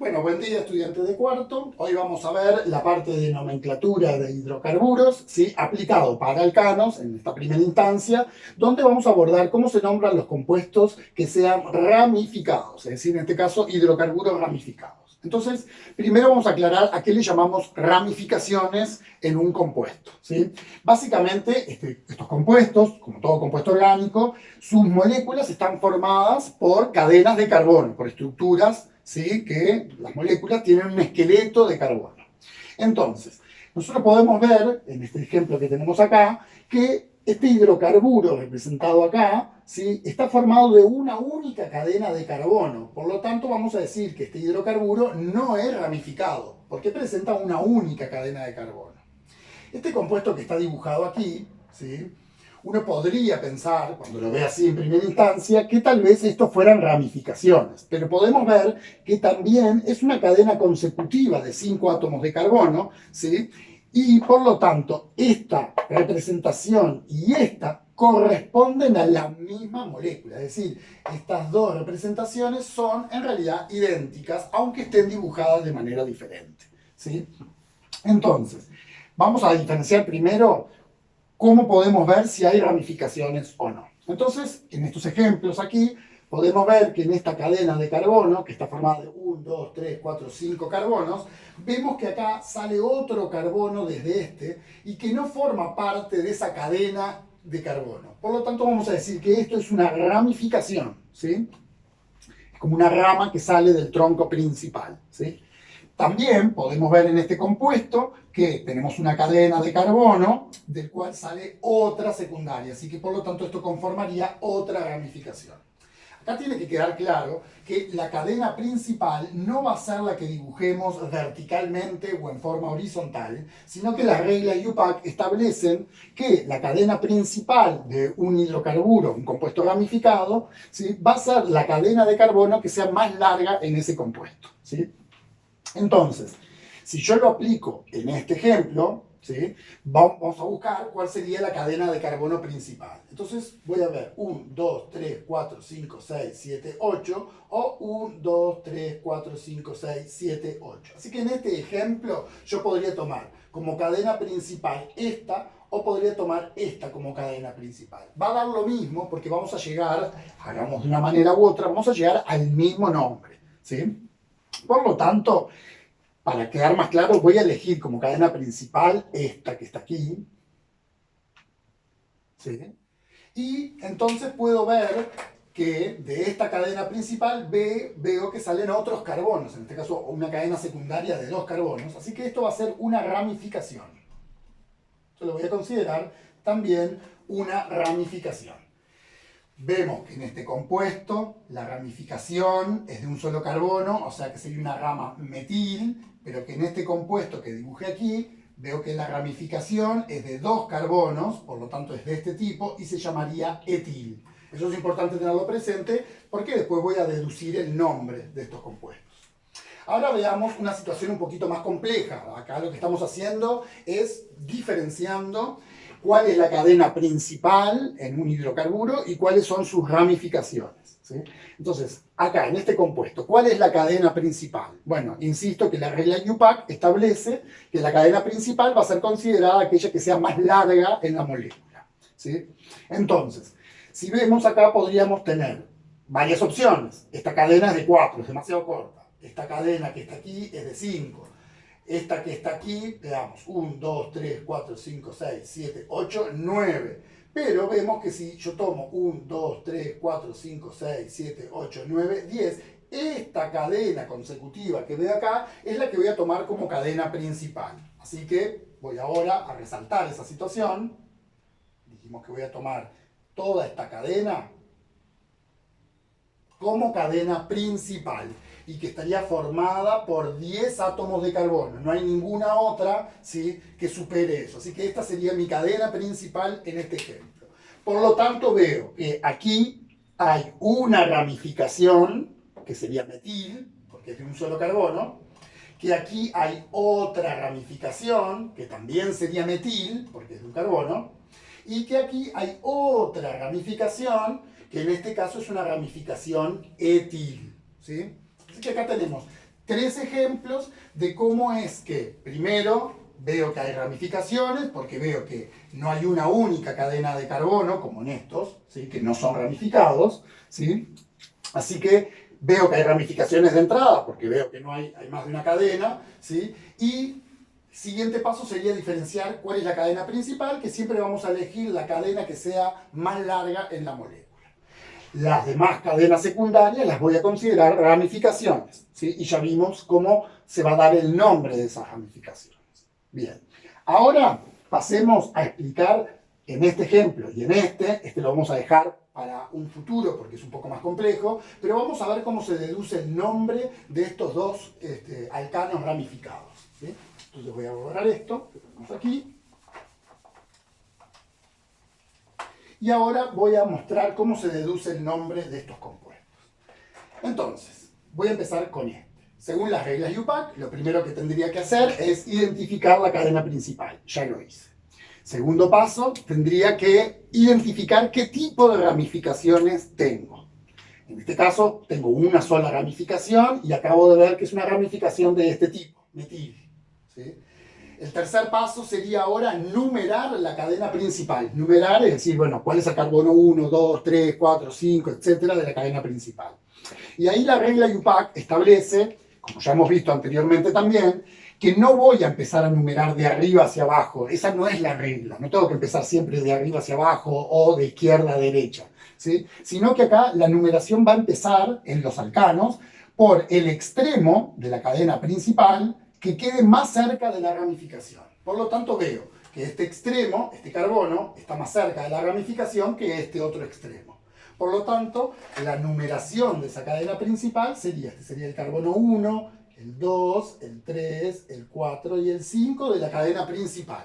Bueno, buen día estudiantes de cuarto. Hoy vamos a ver la parte de nomenclatura de hidrocarburos, ¿sí? Aplicado para alcanos en esta primera instancia, donde vamos a abordar cómo se nombran los compuestos que sean ramificados, es decir, en este caso hidrocarburos ramificados. Entonces, primero vamos a aclarar a qué le llamamos ramificaciones en un compuesto, ¿sí? Básicamente, estos compuestos, como todo compuesto orgánico, sus moléculas están formadas por cadenas de carbono, por estructuras, ¿sí? Que las moléculas tienen un esqueleto de carbono. Entonces, nosotros podemos ver, en este ejemplo que tenemos acá, que este hidrocarburo representado acá, ¿sí? Está formado de una única cadena de carbono. Por lo tanto, vamos a decir que este hidrocarburo no es ramificado, porque presenta una única cadena de carbono. Este compuesto que está dibujado aquí, ¿sí? Uno podría pensar, cuando lo ve así en primera instancia, que tal vez esto fueran ramificaciones, pero podemos ver que también es una cadena consecutiva de 5 átomos de carbono, ¿sí? Y por lo tanto, esta representación y esta corresponden a la misma molécula, es decir, estas dos representaciones son en realidad idénticas, aunque estén dibujadas de manera diferente, ¿sí? Entonces, vamos a diferenciar primero cómo podemos ver si hay ramificaciones o no. Entonces, en estos ejemplos aquí, podemos ver que en esta cadena de carbono, que está formada de 1, 2, 3, 4, 5 carbonos, vemos que acá sale otro carbono desde este y que no forma parte de esa cadena de carbono. Por lo tanto, vamos a decir que esto es una ramificación, ¿sí? Es como una rama que sale del tronco principal, ¿sí? También podemos ver en este compuesto que tenemos una cadena de carbono del cual sale otra secundaria, así que por lo tanto esto conformaría otra ramificación. Acá tiene que quedar claro que la cadena principal no va a ser la que dibujemos verticalmente o en forma horizontal, sino que las reglas IUPAC establecen que la cadena principal de un hidrocarburo, un compuesto ramificado, ¿sí? Va a ser la cadena de carbono que sea más larga en ese compuesto, ¿sí? Entonces, si yo lo aplico en este ejemplo, ¿sí? Vamos a buscar cuál sería la cadena de carbono principal. Entonces voy a ver 1, 2, 3, 4, 5, 6, 7, 8 o 1, 2, 3, 4, 5, 6, 7, 8. Así que en este ejemplo yo podría tomar como cadena principal esta o podría tomar esta como cadena principal. Va a dar lo mismo porque vamos a llegar, hagamos de una manera u otra, vamos a llegar al mismo nombre, ¿sí? Por lo tanto, para quedar más claro, voy a elegir como cadena principal esta que está aquí, ¿sí? Y entonces puedo ver que de esta cadena principal veo que salen otros carbonos, en este caso una cadena secundaria de 2 carbonos, así que esto va a ser una ramificación. Yo lo voy a considerar también una ramificación. Vemos que en este compuesto la ramificación es de un solo carbono, o sea que sería una rama metil, pero que en este compuesto que dibujé aquí, veo que la ramificación es de 2 carbonos, por lo tanto es de este tipo, y se llamaría etil. Eso es importante tenerlo presente porque después voy a deducir el nombre de estos compuestos. Ahora veamos una situación un poquito más compleja. Acá lo que estamos haciendo es diferenciando cuál es la cadena principal en un hidrocarburo y cuáles son sus ramificaciones, ¿sí? Entonces, acá en este compuesto, ¿cuál es la cadena principal? Bueno, insisto que la regla IUPAC establece que la cadena principal va a ser considerada aquella que sea más larga en la molécula, ¿sí? Entonces, si vemos acá podríamos tener varias opciones. Esta cadena es de 4, es demasiado corta. Esta cadena que está aquí es de 5. Esta que está aquí, veamos, 1, 2, 3, 4, 5, 6, 7, 8, 9. Pero vemos que si yo tomo 1, 2, 3, 4, 5, 6, 7, 8, 9, 10, esta cadena consecutiva que veo acá es la que voy a tomar como cadena principal. Así que voy ahora a resaltar esa situación. Dijimos que voy a tomar toda esta cadena como cadena principal y que estaría formada por 10 átomos de carbono. No hay ninguna otra, ¿sí?, que supere eso. Así que esta sería mi cadena principal en este ejemplo. Por lo tanto, veo que aquí hay una ramificación, que sería metil, porque es de un solo carbono, que aquí hay otra ramificación, que también sería metil, porque es de un carbono, y que aquí hay otra ramificación, que en este caso es una ramificación etil, ¿sí? Así que acá tenemos 3 ejemplos de cómo es que, primero, veo que hay ramificaciones, porque veo que no hay una única cadena de carbono, como en estos, ¿sí? Que no son ramificados, ¿sí? Así que veo que hay ramificaciones de entrada, porque veo que no hay más de una cadena, ¿sí? Y el siguiente paso sería diferenciar cuál es la cadena principal, que siempre vamos a elegir la cadena que sea más larga en la molécula. Las demás cadenas secundarias las voy a considerar ramificaciones, ¿sí? Y ya vimos cómo se va a dar el nombre de esas ramificaciones. Bien, ahora pasemos a explicar en este ejemplo y en este lo vamos a dejar para un futuro porque es un poco más complejo, pero vamos a ver cómo se deduce el nombre de estos dos alcanos ramificados, ¿sí? Entonces voy a borrar esto, que tenemos aquí. Y ahora voy a mostrar cómo se deduce el nombre de estos compuestos. Entonces, voy a empezar con este. Según las reglas UPAC, lo primero que tendría que hacer es identificar la cadena principal. Ya lo hice. Segundo paso, tendría que identificar qué tipo de ramificaciones tengo. En este caso, tengo una sola ramificación y acabo de ver que es una ramificación de este tipo, metil, ¿sí? El tercer paso sería ahora numerar la cadena principal. Numerar es decir, bueno, cuál es el carbono 1, 2, 3, 4, 5, etcétera, de la cadena principal. Y ahí la regla UPAC establece, como ya hemos visto anteriormente también, que no voy a empezar a numerar de arriba hacia abajo. Esa no es la regla. No tengo que empezar siempre de arriba hacia abajo o de izquierda a derecha, ¿sí? Sino que acá la numeración va a empezar en los alcanos por el extremo de la cadena principal que quede más cerca de la ramificación. Por lo tanto, veo que este extremo, este carbono, está más cerca de la ramificación que este otro extremo. Por lo tanto, la numeración de esa cadena principal sería, este sería el carbono 1, el 2, el 3, el 4 y el 5 de la cadena principal.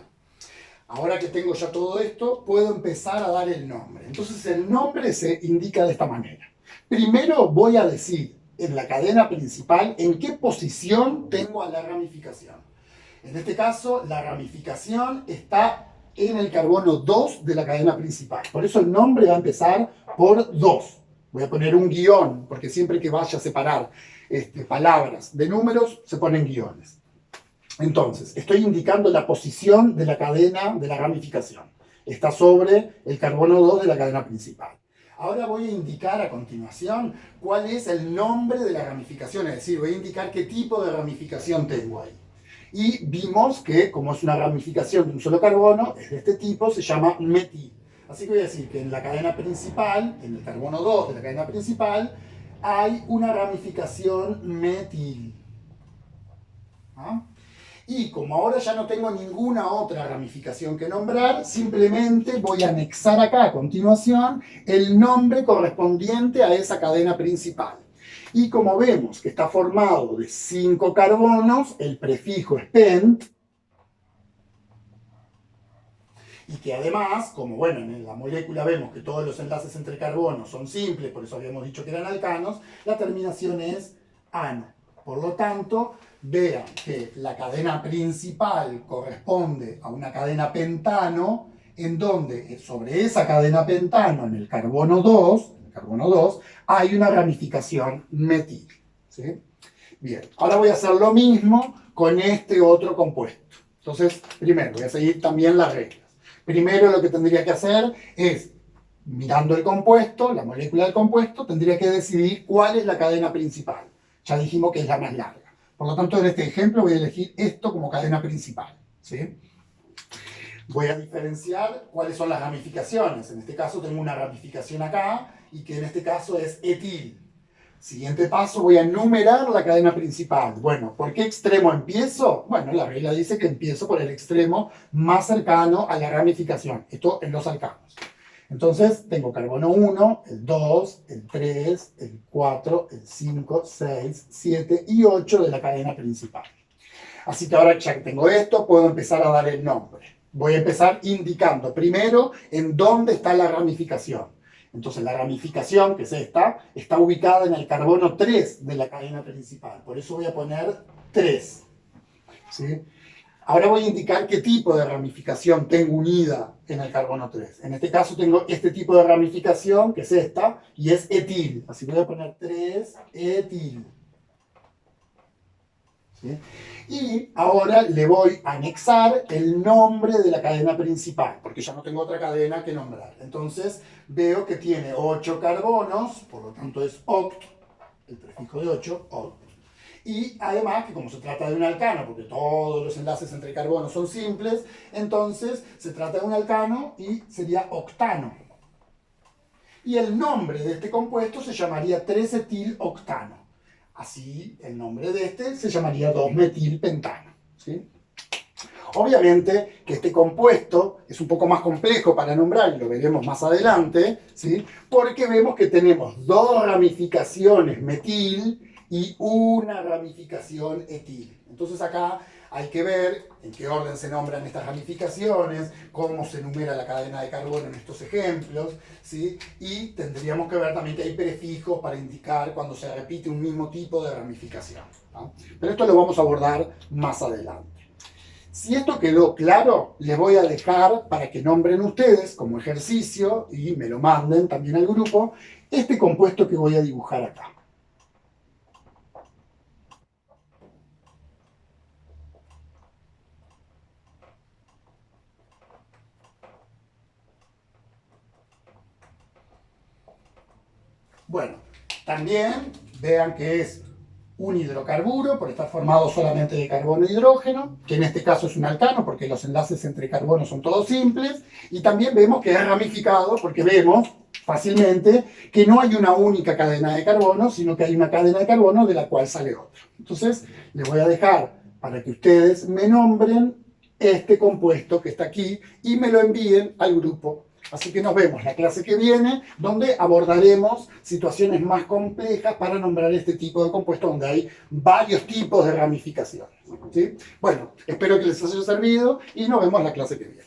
Ahora que tengo ya todo esto, puedo empezar a dar el nombre. Entonces el nombre se indica de esta manera. Primero voy a decir en la cadena principal en qué posición tengo a la ramificación. En este caso, la ramificación está en el carbono 2 de la cadena principal. Por eso el nombre va a empezar por 2. Voy a poner un guión, porque siempre que vaya a separar palabras de números, se ponen guiones. Entonces, estoy indicando la posición de la cadena de la ramificación. Está sobre el carbono 2 de la cadena principal. Ahora voy a indicar a continuación cuál es el nombre de la ramificación, es decir, voy a indicar qué tipo de ramificación tengo ahí. Y vimos que, como es una ramificación de un solo carbono, es de este tipo, se llama metil. Así que voy a decir que en la cadena principal, en el carbono 2 de la cadena principal, hay una ramificación metil. ¿Ah? Y como ahora ya no tengo ninguna otra ramificación que nombrar, simplemente voy a anexar acá a continuación el nombre correspondiente a esa cadena principal. Y como vemos que está formado de 5 carbonos, el prefijo es pent, y que además, como bueno, en la molécula vemos que todos los enlaces entre carbonos son simples, por eso habíamos dicho que eran alcanos, la terminación es ano. Por lo tanto, vean que la cadena principal corresponde a una cadena pentano, en donde sobre esa cadena pentano, en el carbono 2, hay una ramificación metil, ¿sí? Bien, ahora voy a hacer lo mismo con este otro compuesto. Entonces, primero, voy a seguir también las reglas. Primero lo que tendría que hacer es, mirando el compuesto, la molécula del compuesto, tendría que decidir cuál es la cadena principal. Ya dijimos que es la más larga. Por lo tanto, en este ejemplo voy a elegir esto como cadena principal, ¿sí? Voy a diferenciar cuáles son las ramificaciones. En este caso tengo una ramificación acá, y que en este caso es etil. Siguiente paso, voy a numerar la cadena principal. Bueno, ¿por qué extremo empiezo? Bueno, la regla dice que empiezo por el extremo más cercano a la ramificación. Esto en los alcanos. Entonces, tengo carbono 1, el 2, el 3, el 4, el 5, 6, 7 y 8 de la cadena principal. Así que ahora ya que tengo esto, puedo empezar a dar el nombre. Voy a empezar indicando primero en dónde está la ramificación. Entonces la ramificación, que es esta, está ubicada en el carbono 3 de la cadena principal. Por eso voy a poner 3. ¿Sí? Ahora voy a indicar qué tipo de ramificación tengo unida en el carbono 3. En este caso tengo este tipo de ramificación, que es esta, y es etil. Así que voy a poner 3 etil. ¿sí? Y ahora le voy a anexar el nombre de la cadena principal, porque ya no tengo otra cadena que nombrar. Entonces veo que tiene 8 carbonos, por lo tanto es oct, el prefijo de 8, oct. Y además que como se trata de un alcano, porque todos los enlaces entre carbonos son simples, entonces se trata de un alcano y sería octano. Y el nombre de este compuesto se llamaría 3-etiloctano. Así, el nombre de este se llamaría 2-metilpentano. ¿Sí? Obviamente que este compuesto es un poco más complejo para nombrar, y lo veremos más adelante, ¿sí? Porque vemos que tenemos 2 ramificaciones metil y una ramificación etil. Entonces acá hay que ver en qué orden se nombran estas ramificaciones, cómo se numera la cadena de carbono en estos ejemplos, ¿sí? Y tendríamos que ver también que hay prefijos para indicar cuando se repite un mismo tipo de ramificación, ¿no? Pero esto lo vamos a abordar más adelante. Si esto quedó claro, les voy a dejar para que nombren ustedes como ejercicio y me lo manden también al grupo, este compuesto que voy a dibujar acá. Bueno, también vean que es un hidrocarburo por estar formado solamente de carbono e hidrógeno, que en este caso es un alcano porque los enlaces entre carbonos son todos simples, y también vemos que es ramificado porque vemos fácilmente que no hay una única cadena de carbono, sino que hay una cadena de carbono de la cual sale otra. Entonces, les voy a dejar para que ustedes me nombren este compuesto que está aquí y me lo envíen al grupo. Así que nos vemos la clase que viene, donde abordaremos situaciones más complejas para nombrar este tipo de compuestos, donde hay varios tipos de ramificaciones, ¿sí? Bueno, espero que les haya servido y nos vemos la clase que viene.